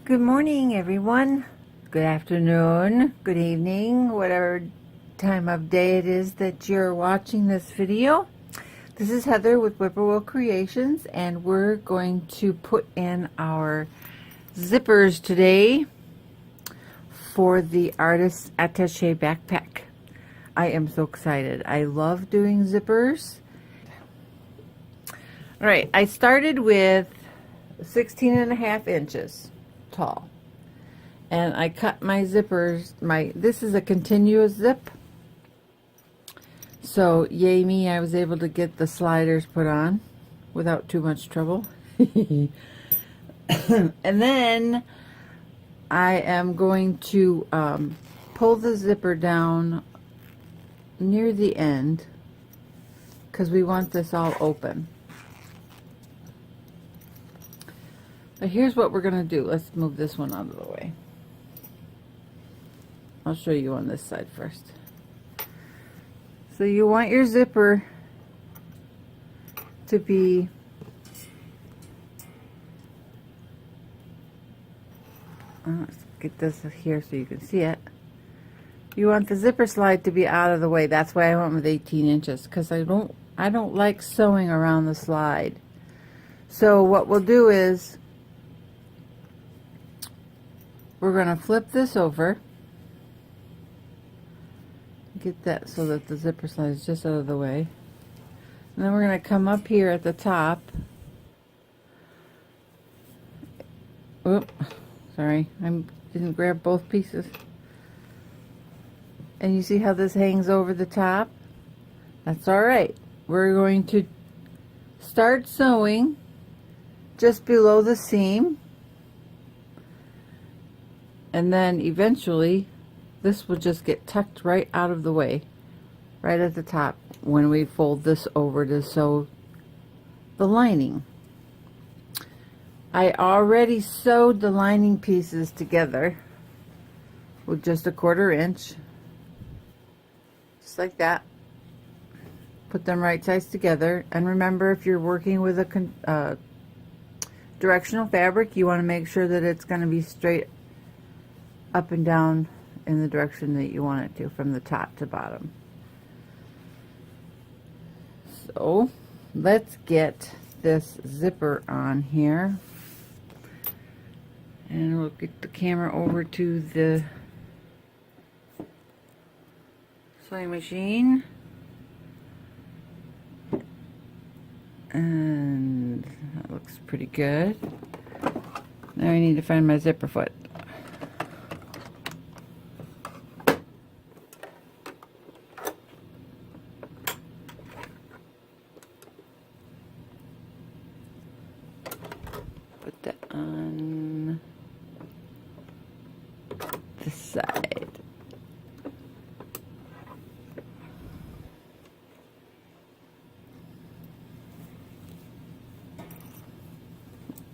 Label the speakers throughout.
Speaker 1: Good morning, everyone. Good afternoon, good evening, whatever time of day it is that you're watching this video. This is Heather with Whippoorwill Creations, and we're going to put in our zippers today for the Artist's Attaché backpack. I am so excited. I love doing zippers. All right, I started with 16.5 inches tall, and I cut my zippers. This is a continuous zip, so yay me, I was able to get the sliders put on without too much trouble. And then I am going to pull the zipper down near the end because we want this all open. But here's what we're going to do. Let's move this one out of the way. I'll show you on this side first. So you want your zipper to be let's get this here so you can see it. You want the zipper slide to be out of the way. That's why I went with 18 inches, because I don't like sewing around the slide. So what we'll do is we're going to flip this over, get that so that the zipper slide is just out of the way, and then we're going to come up here at the top. Oop, sorry, I didn't grab both pieces. And you see how this hangs over the top? That's all right. We're going to start sewing just below the seam, and then eventually this will just get tucked right out of the way, right at the top, when we fold this over to sew the lining. I already sewed the lining pieces together with just 1/4 inch, just like that. Put them right sides together, and remember, if you're working with a directional fabric, you want to make sure that it's going to be straight up and down in the direction that you want it to, from the top to bottom. So let's get this zipper on here, and we'll get the camera over to the sewing machine, and that looks pretty good. Now I need to find my zipper foot. Put that on this side.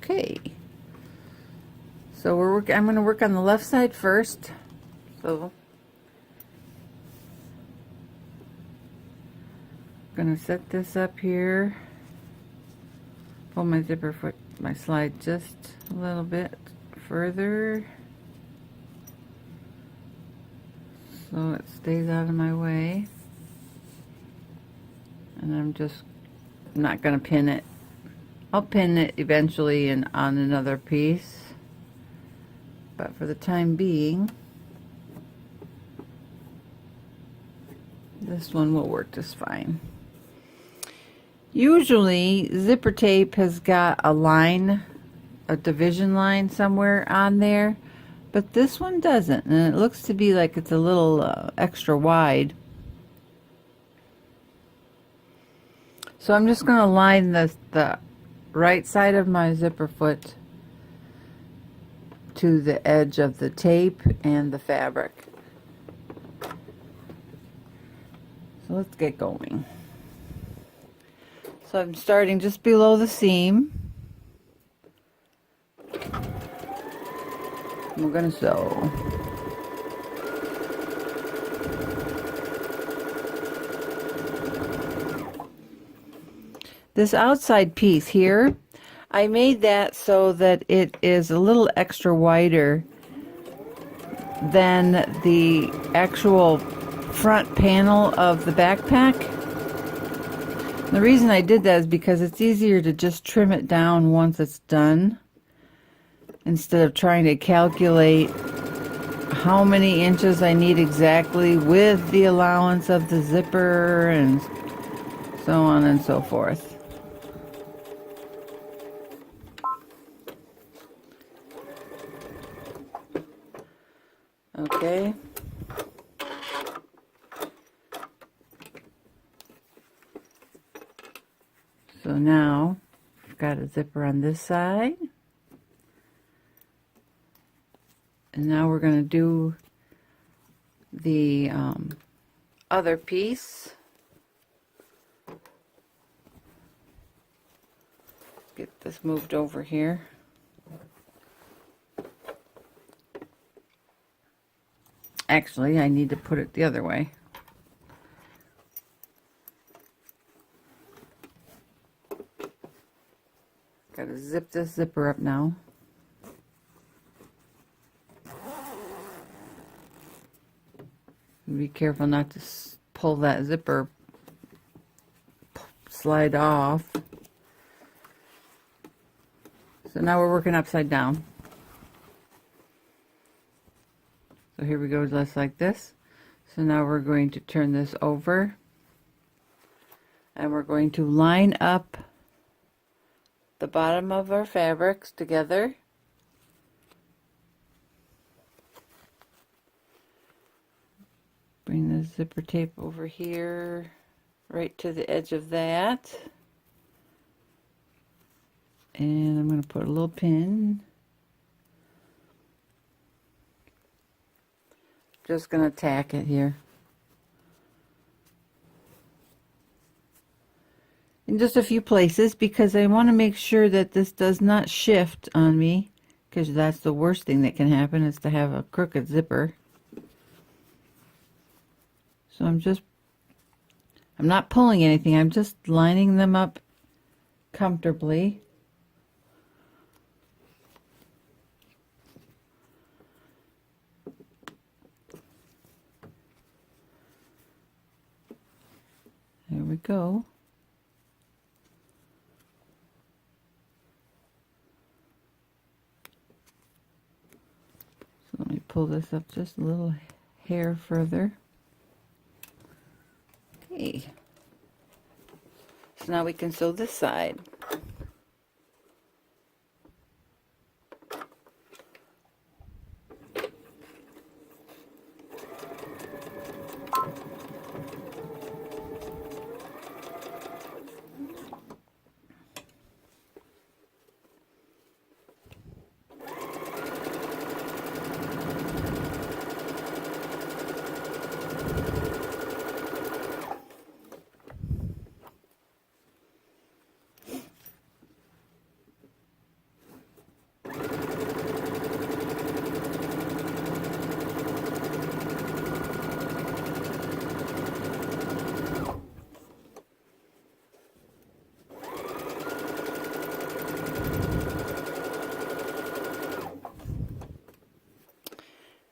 Speaker 1: Okay. So I'm going to work on the left side first. So I'm going to set this up here. Pull my zipper foot, my slide just a little bit further so it stays out of my way. And I'm not going to pin it. I'll pin it eventually on another piece, but for the time being, this one will work just fine. Usually zipper tape has got a line, a division line somewhere on there, but this one doesn't, and it looks to be like it's a little extra wide. So I'm just going to line the right side of my zipper foot to the edge of the tape and the fabric. So let's get going. So I'm starting just below the seam. We're going to sew. This outside piece here, I made that so that it is a little extra wider than the actual front panel of the backpack. The reason I did that is because it's easier to just trim it down once it's done instead of trying to calculate how many inches I need exactly with the allowance of the zipper and so on and so forth. Okay. So now I've got a zipper on this side. And now we're going to do the other piece. Get this moved over here. Actually, I need to put it the other way. Got to zip this zipper up now. Be careful not to pull that zipper slide off. So now we're working upside down. So here we go, just like this. So now we're going to turn this over and we're going to line up the bottom of our fabrics together. Bring the zipper tape over here, right to the edge of that. And I'm going to put a little pin. Just going to tack it here. In just a few places because I want to make sure that this does not shift on me, because that's the worst thing that can happen is to have a crooked zipper. So I'm not pulling anything, I'm just lining them up comfortably. There we go. So let me pull this up just a little hair further. Okay. So now we can sew this side.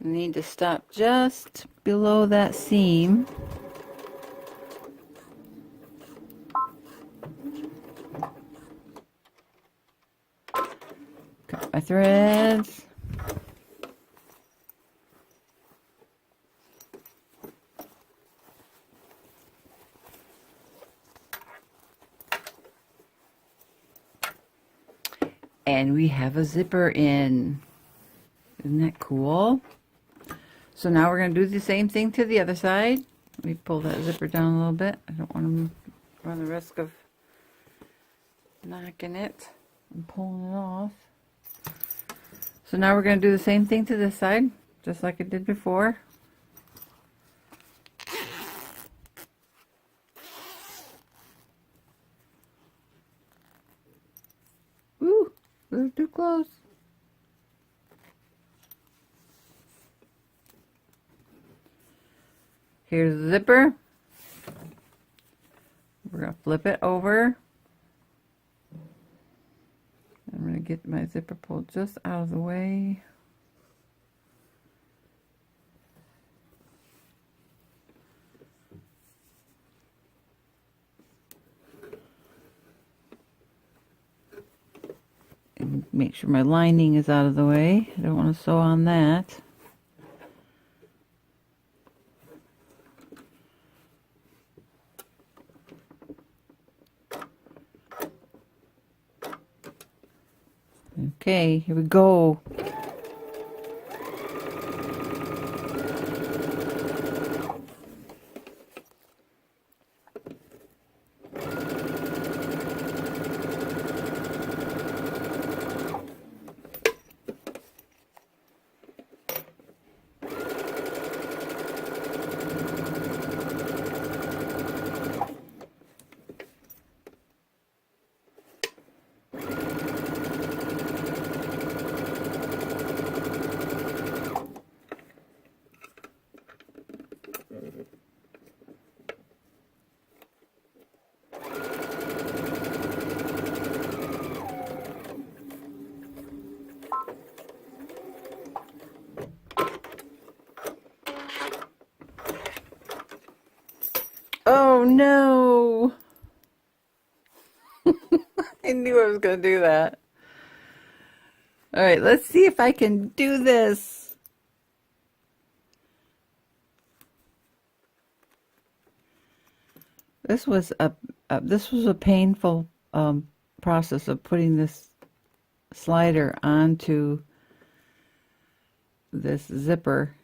Speaker 1: Need to stop just below that seam. Cut my threads. And we have a zipper in. Isn't that cool? So now we're going to do the same thing to the other side. Let me pull that zipper down a little bit. I don't want to run the risk of knocking it and pulling it off. So now we're going to do the same thing to this side, just like I did before. Ooh, we're too close. Here's the zipper. We're going to flip it over. get my zipper pulled just out of the way. And make sure my lining is out of the way. I don't want to sew on that. Okay, here we go. Oh no! I knew I was going to do that. All right, let's see if I can do this. This was a painful process of putting this slider onto this zipper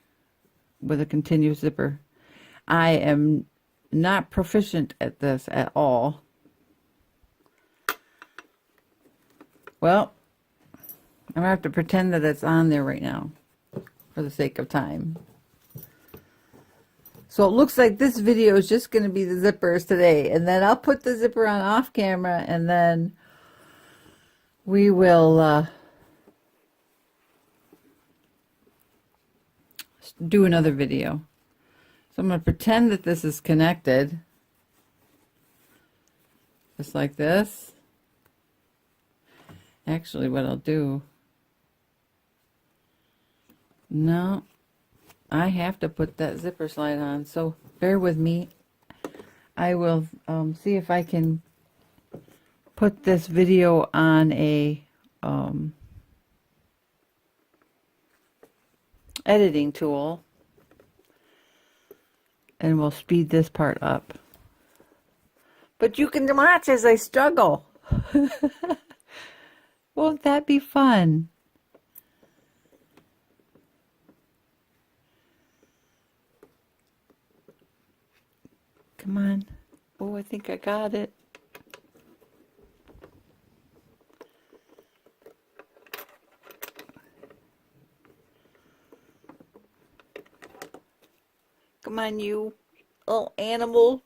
Speaker 1: with a continuous zipper. I am not proficient at this at all. Well, I'm going to have to pretend that it's on there right now for the sake of time. So it looks like this video is just going to be the zippers today. And then I'll put the zipper on off camera and then we will do another video. So I'm going to pretend that this is connected. Just like this. Actually, what I'll do... No, I have to put that zipper slide on, so bear with me. I will see if I can put this video on a editing tool, and we'll speed this part up. But you can watch as I struggle. Won't that be fun? Come on. Oh, I think I got it. Come on, you little animal.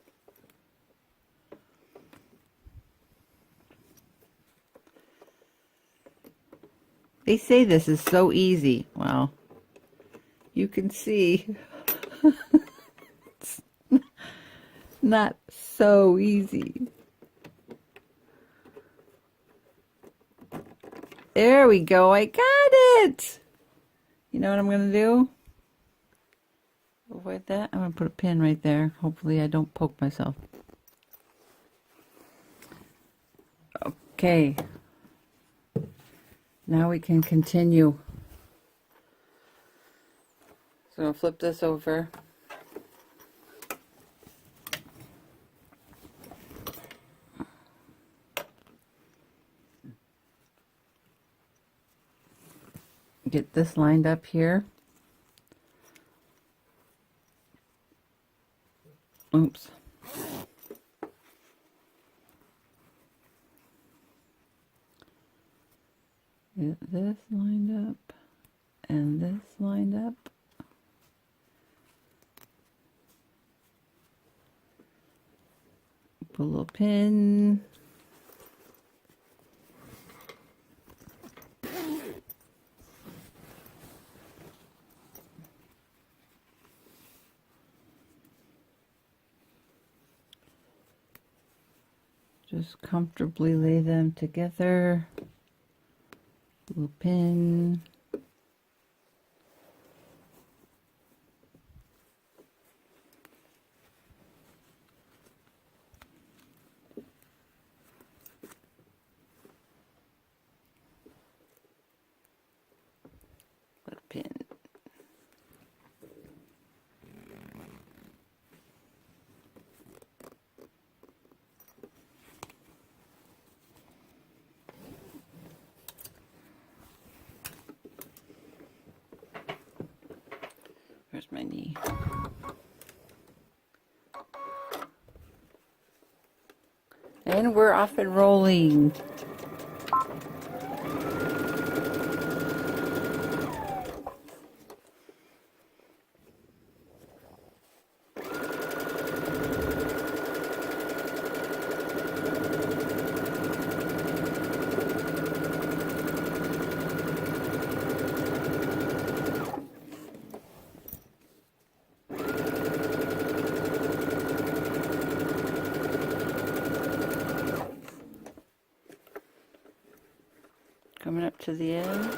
Speaker 1: They say this is so easy. Well, you can see. It's not so easy. There we go. I got it. You know what I'm going to do? Avoid that. I'm going to put a pin right there. Hopefully I don't poke myself. Okay. Now we can continue. So I'll flip this over. Get this lined up here. Oops. Get this lined up and this lined up. Put a little pin. Just comfortably lay them together. Little pin. Little pin. Where's my knee? And we're off and rolling. Coming up to the end.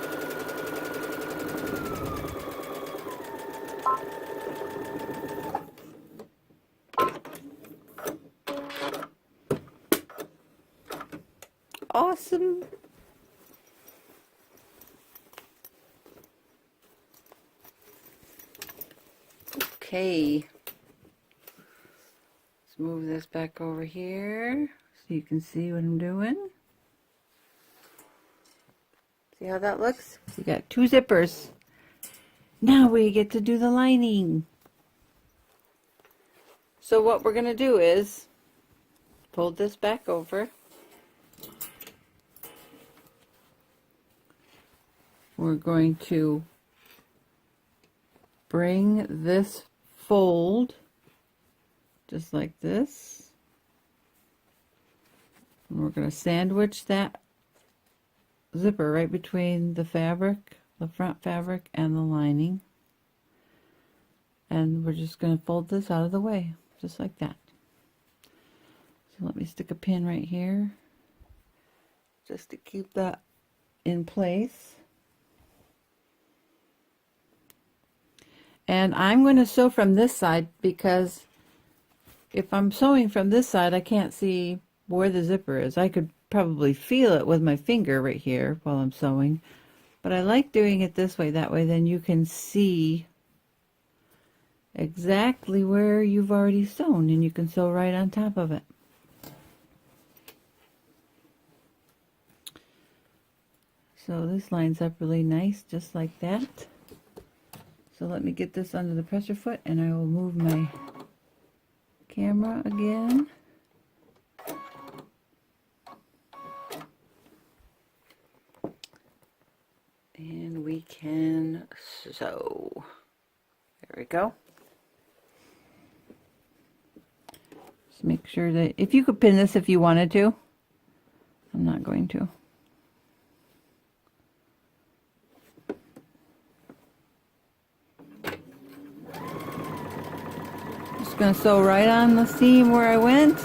Speaker 1: Awesome. Okay. Let's move this back over here so you can see what I'm doing. See how that looks? We got 2 zippers. Now we get to do the lining. So what we're going to do is fold this back over. We're going to bring this fold just like this. And we're going to sandwich that zipper right between the fabric, the front fabric, and the lining. And we're just going to fold this out of the way, just like that. So let me stick a pin right here, just to keep that in place. And I'm going to sew from this side because if I'm sewing from this side, I can't see where the zipper is. I could probably feel it with my finger right here while I'm sewing, but I like doing it this way. That way then you can see exactly where you've already sewn and you can sew right on top of it. So this lines up really nice, just like that. So let me get this under the pressure foot and I will move my camera again. And we can sew. There we go. Just make sure that, if you could pin this if you wanted to. I'm not going to. Just going to sew right on the seam where I went.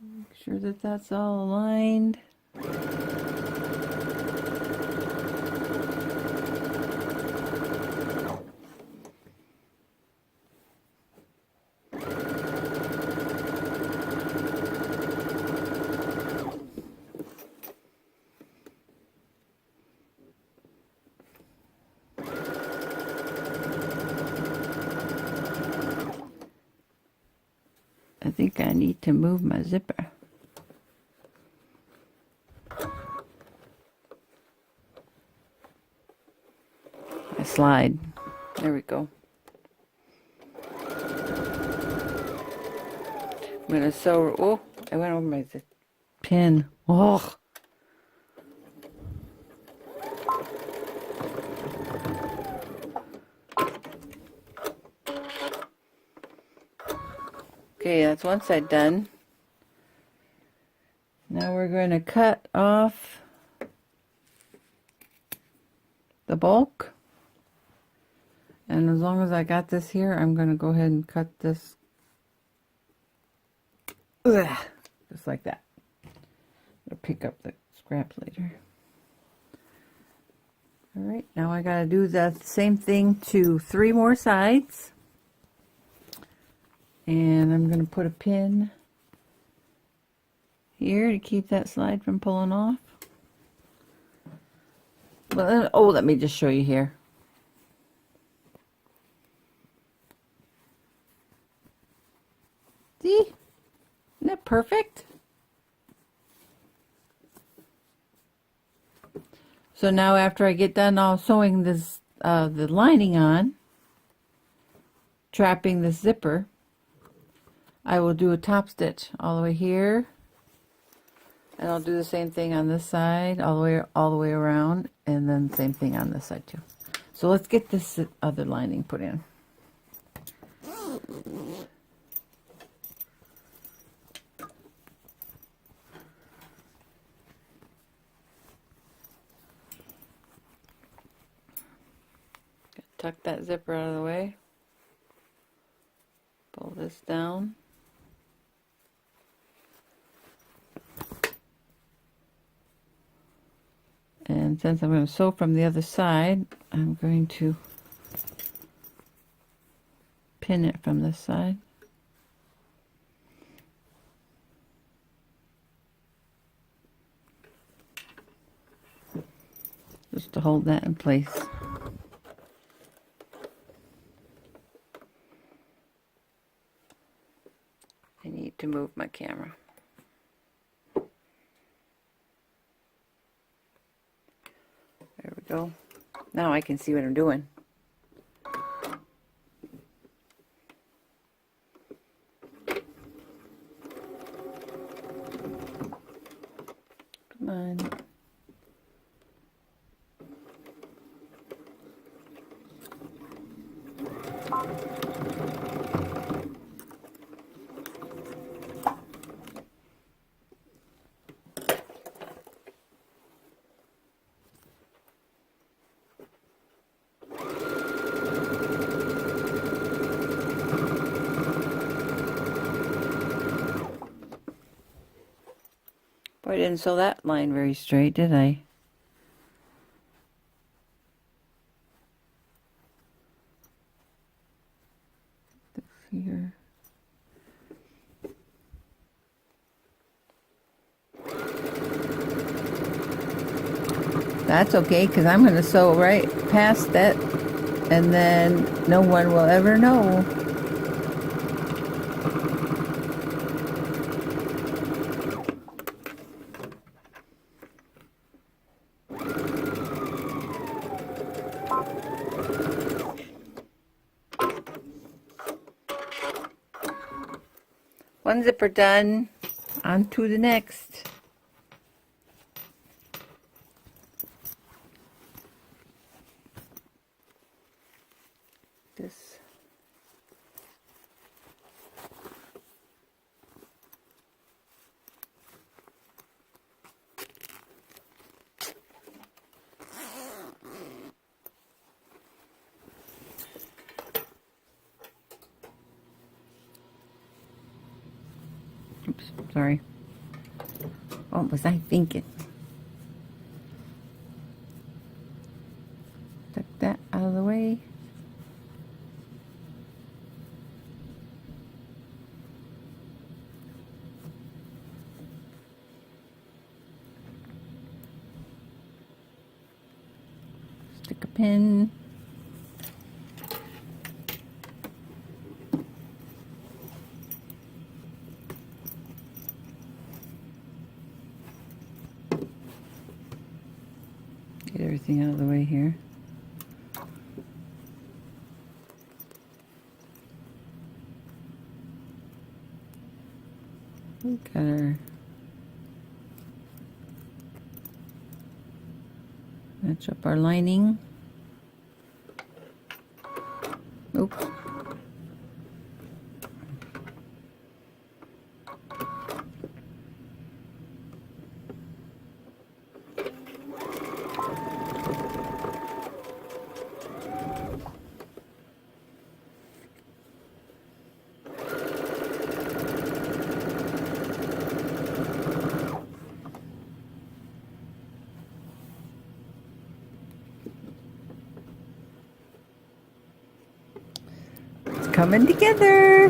Speaker 1: Make sure that that's all aligned. I think I need to move my zipper. I slide. There we go. I'm going to sew. Oh, I went over my pin. Oh. Okay, that's one side done. Now we're going to cut off the bulk. And as long as I got this here, I'm going to go ahead and cut this just like that. I'll pick up the scraps later. All right, now I gotta do the same thing to 3 more sides. And I'm gonna put a pin here to keep that slide from pulling off. Well, oh, let me just show you here. See? Isn't that perfect? So now after I get done all sewing this, the lining on, trapping the zipper, I will do a top stitch all the way here. And I'll do the same thing on this side, all the way around, and then same thing on this side too. So let's get this other lining put in. Tuck that zipper out of the way. Pull this down. And since I'm going to sew from the other side, I'm going to pin it from this side. Just to hold that in place. I need to move my camera. There we go. Now I can see what I'm doing. Come on. I didn't sew that line very straight, did I? Here. That's okay, because I'm going to sew right past that, and then no one will ever know. One zipper done, on to the next. This. Oops, sorry. What was I thinking? Tuck that out of the way. Stick a pin. Get everything out of the way here. We got our match up our lining. Oops. coming together.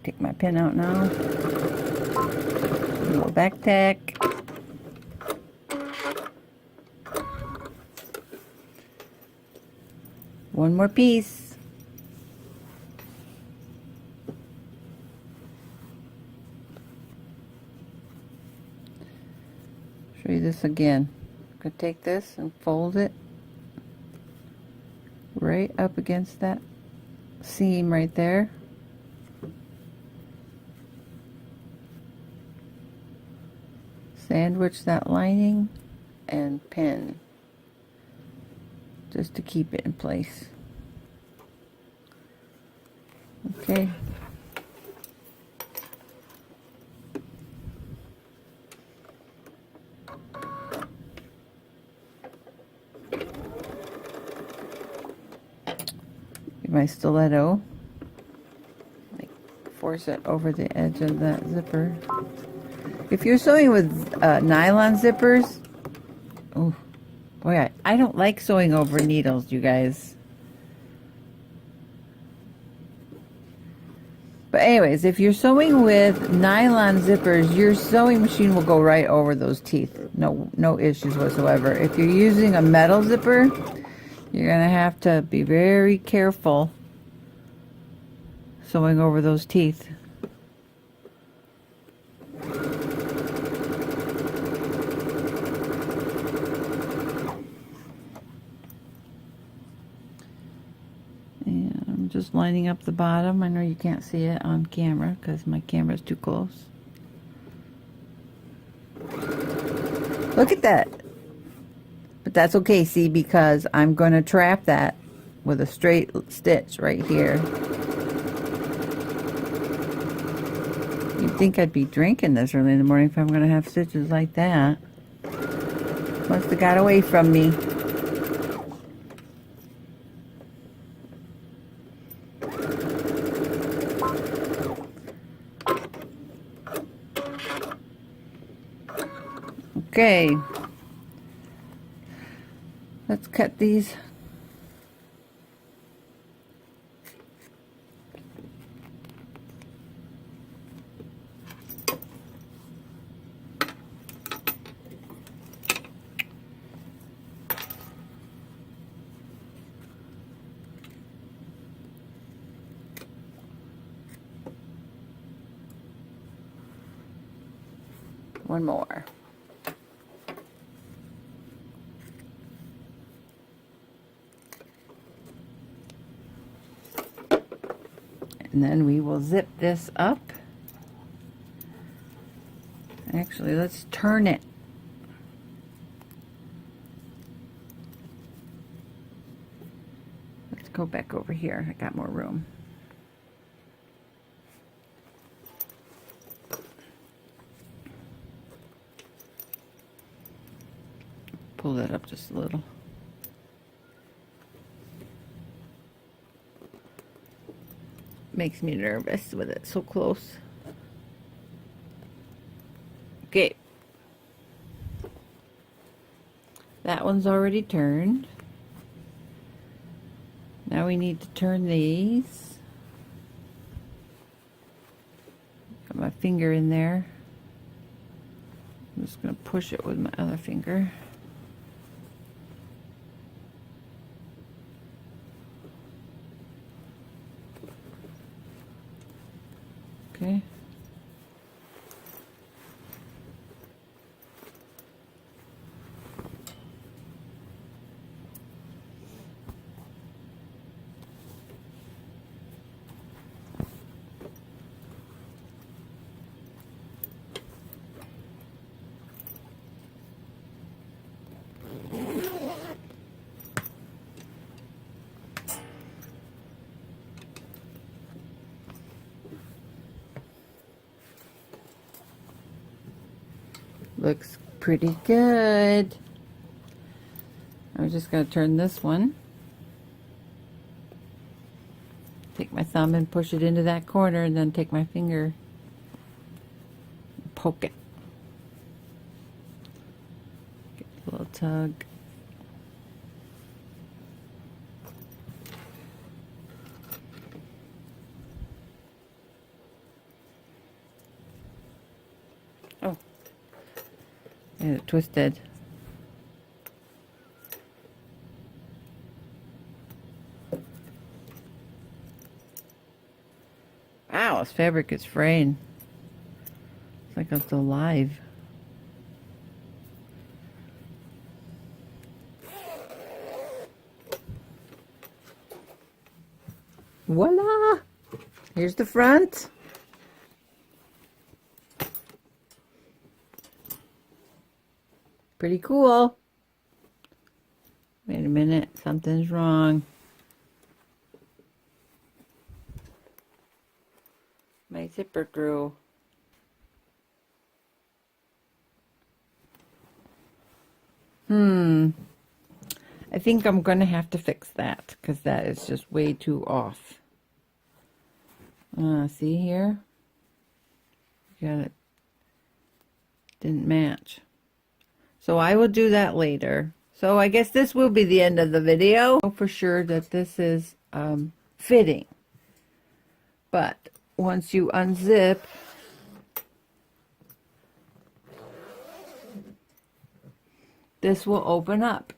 Speaker 1: Take my pen out now. Little back tack. One more piece. Show you this again. I'm going to take this and fold it right up against that seam right there. Sandwich that lining and pin just to keep it in place. Okay. Get my stiletto. Like force it over the edge of that zipper. If you're sewing with nylon zippers, oh boy, I don't like sewing over needles, you guys. But anyways, if you're sewing with nylon zippers, your sewing machine will go right over those teeth. No issues whatsoever. If you're using a metal zipper, you're gonna have to be very careful sewing over those teeth. Just lining up the bottom. I know you can't see it on camera because my camera's too close. Look at that. But that's okay, see, because I'm going to trap that with a straight stitch right here. You'd think I'd be drinking this early in the morning if I'm going to have stitches like that. Must have got away from me. Okay, let's cut these. One more. And then we will zip this up. Actually, let's turn it. Let's go back over here. I got more room. Pull that up just a little. Makes me nervous with it so close. Okay. That one's already turned. Now we need to turn these. Got my finger in there. I'm just going to push it with my other finger. Okay. looks pretty good. I'm just going to turn this one. Take my thumb and push it into that corner, and then take my finger and poke it. Get a little tug. Oh, and it twisted. Wow, this fabric is fraying. It's like it's alive. Voila! Here's the front. Pretty cool. Wait a minute, something's wrong. My zipper grew. I think I'm going to have to fix that because that is just way too off. See here? Got it. Didn't match. So I will do that later. So I guess this will be the end of the video. I know for sure that this is fitting. But once you unzip, this will open up.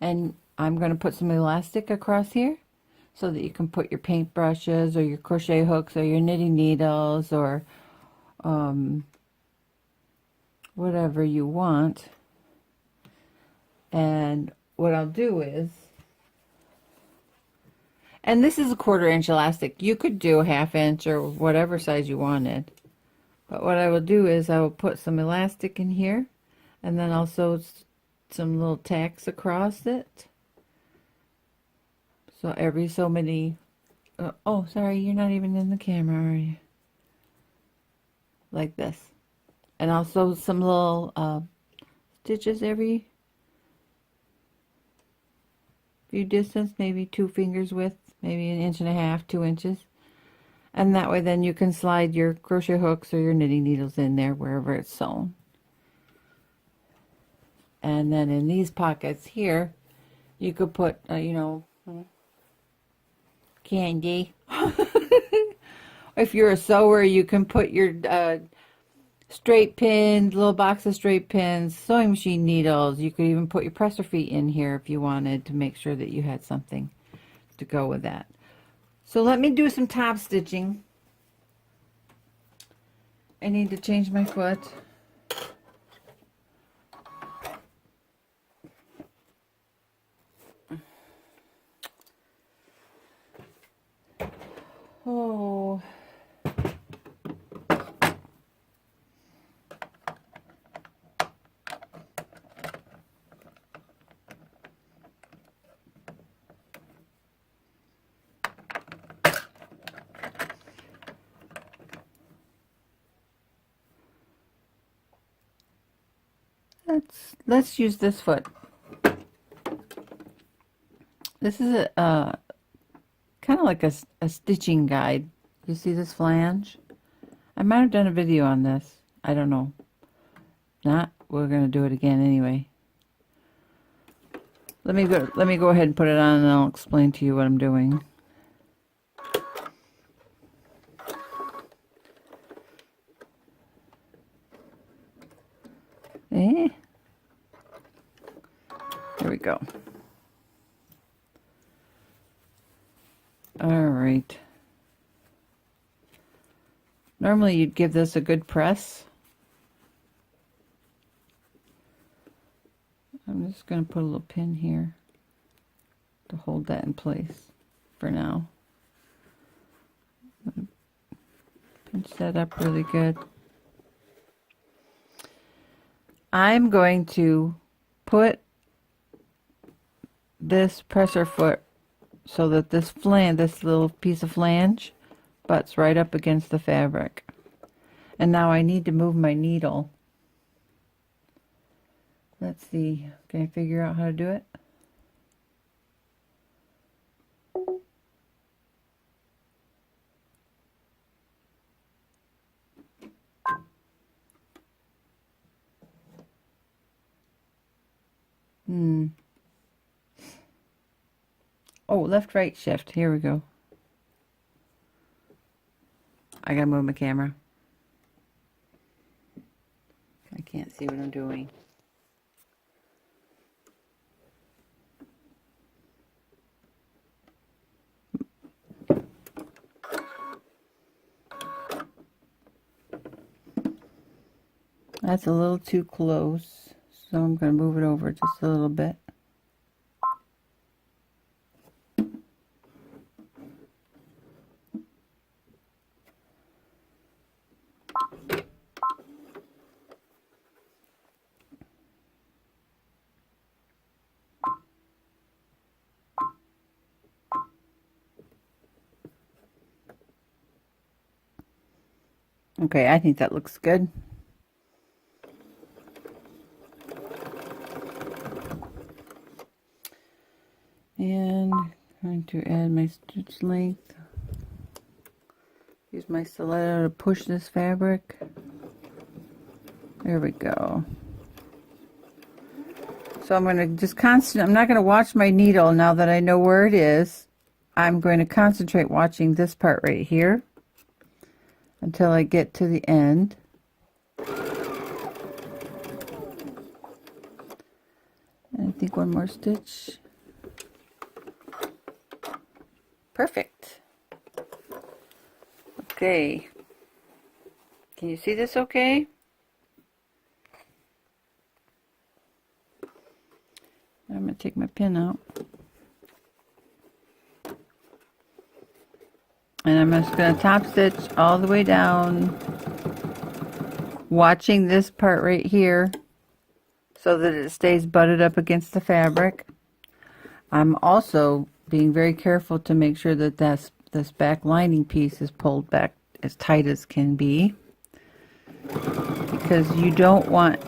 Speaker 1: And I'm going to put some elastic across here so that you can put your paintbrushes or your crochet hooks or your knitting needles or whatever you want. And what I'll do is, and this is a 1/4 inch elastic. You could do a 1/2 inch or whatever size you wanted. But what I will do is I will put some elastic in here and then also some little tacks across it. So every so many, oh, sorry, you're not even in the camera, are you? Like this. And also some little stitches every few distance, maybe 2 fingers width, maybe 1.5 inches, 2 inches. And that way then you can slide your crochet hooks or your knitting needles in there wherever it's sewn. And then in these pockets here, you could put, you know, candy. If you're a sewer, you can put your straight pins, little box of straight pins, sewing machine needles. You could even put your presser feet in here if you wanted to make sure that you had something to go with that. So let me do some top stitching. I need to change my foot. Oh. Let's use this foot. This is a kind of like a stitching guide. You see this flange? I might have done a video on this. I don't know. Not, we're gonna do it again anyway. Let me go ahead and put it on, and I'll explain to you what I'm doing. Eh? There we go. All right. Normally you'd give this a good press. I'm just going to put a little pin here to hold that in place for now. Pinch that up really good. I'm going to put this presser foot so that this little piece of flange butts right up against the fabric. And now I need to move my needle Let's see, can I figure out how to do it? Oh, left, right, shift. Here we go. I gotta move my camera. I can't see what I'm doing. That's a little too close, so I'm going to move it over just a little bit. Okay, I think that looks good. And I'm going to add my stitch length. Use my stiletto to push this fabric. There we go. So I'm going to just I'm not going to watch my needle now that I know where it is. I'm going to concentrate watching this part right here until I get to the end. And I think one more stitch. Perfect. Okay. Can you see this okay? I'm going to take my pin out. And I'm just going to top stitch all the way down, watching this part right here so that it stays butted up against the fabric. I'm also being very careful to make sure that this back lining piece is pulled back as tight as can be, because you don't want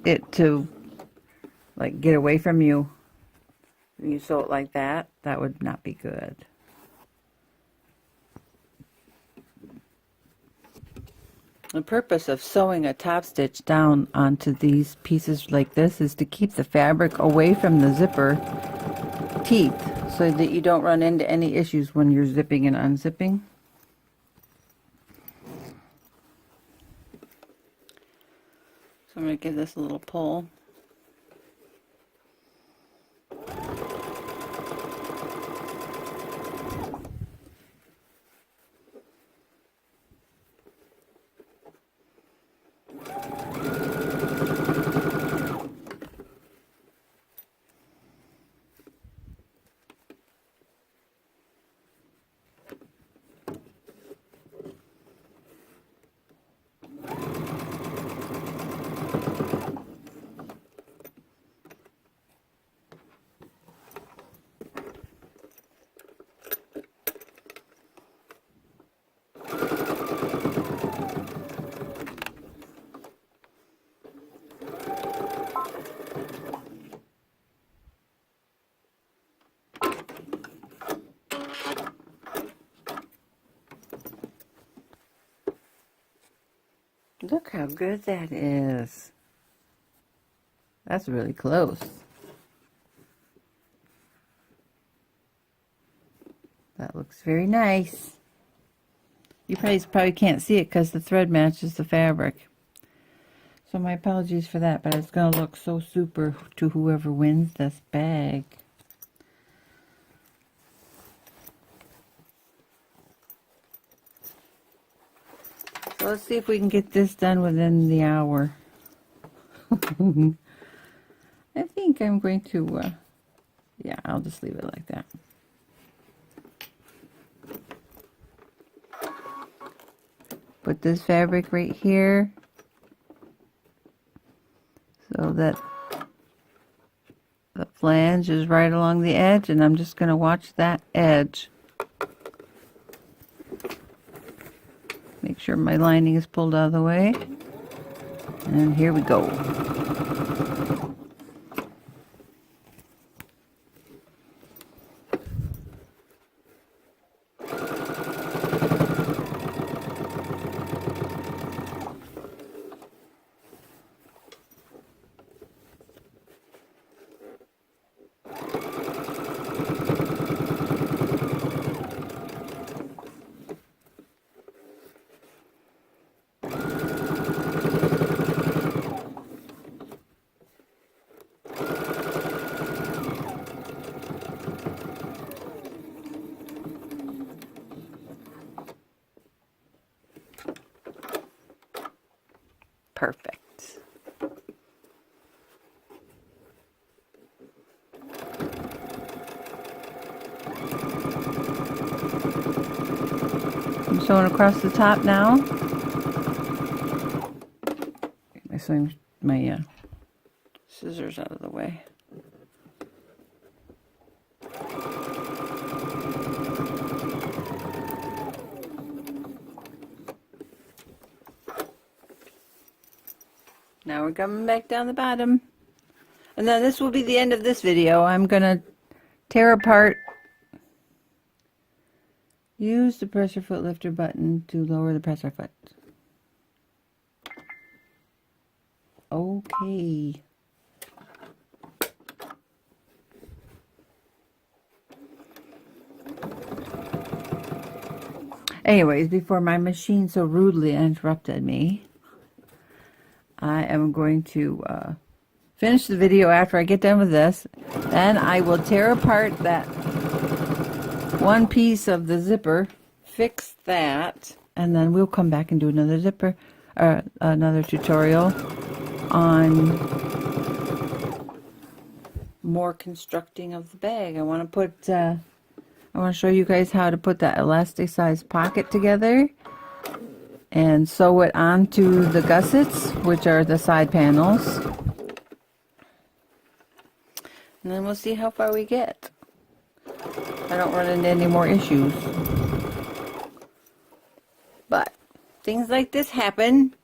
Speaker 1: it to like get away from you when you sew it like that. That would not be good. The purpose of sewing a top stitch down onto these pieces like this is to keep the fabric away from the zipper teeth so that you don't run into any issues when you're zipping and unzipping. So I'm going to give this a little pull. Look how good that is. That's really close. That looks very nice. You probably can't see it because the thread matches the fabric. So my apologies for that, but it's going to look so super to whoever wins this bag. So let's see if we can get this done within the hour. I think I'm going to, yeah, I'll just leave it like that. Put this fabric right here so that the flange is right along the edge, and I'm just going to watch that edge. Make sure my lining is pulled out of the way. And here we go. sewing across the top now. Get my scissors out of the way. Now we're coming back down the bottom. And then this will be the end of this video. I'm going to tear apart. Use the presser foot lifter button to lower the presser foot. Okay. Anyways, before my machine so rudely interrupted me, I am going to finish the video after I get done with this. Then I will tear apart that one piece of the zipper, fix that, and then we'll come back and do another zipper, another tutorial on more constructing of the bag. I want to show you guys how to put that elasticized pocket together and sew it onto the gussets, which are the side panels. And then we'll see how far we get. I don't run into any more issues. But things like this happen,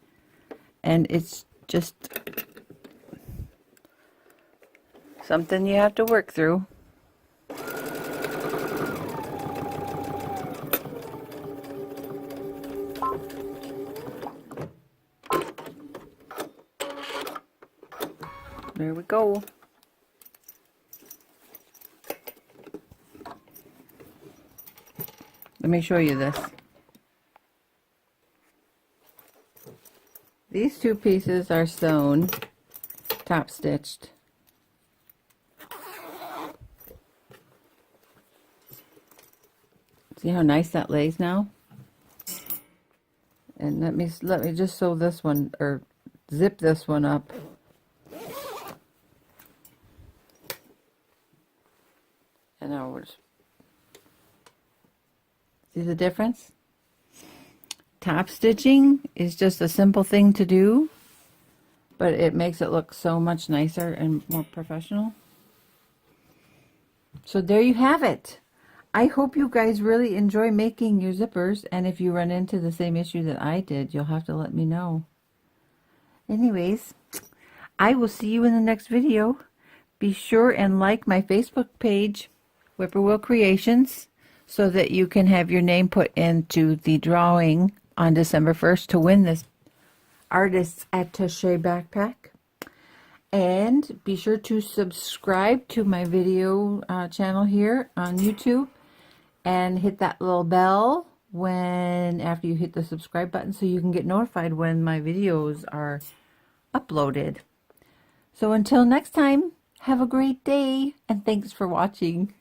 Speaker 1: and it's just something you have to work through. There we go. Let me show you this. These two pieces are sewn, top stitched. See how nice that lays now? And let me just sew this one, or zip this one up. And now we're, see the difference? Top stitching is just a simple thing to do, but it makes it look so much nicer and more professional. So there you have it. I hope you guys really enjoy making your zippers, and if you run into the same issue that I did, you'll have to let me know. Anyways, I will see you in the next video. Be sure and like my Facebook page, Whippoorwill Creations, so that you can have your name put into the drawing on December 1st to win this Artist's Attaché backpack. And be sure to subscribe to my video channel here on YouTube, and hit that little bell after you hit the subscribe button, so you can get notified when my videos are uploaded. So until next time, have a great day, and thanks for watching.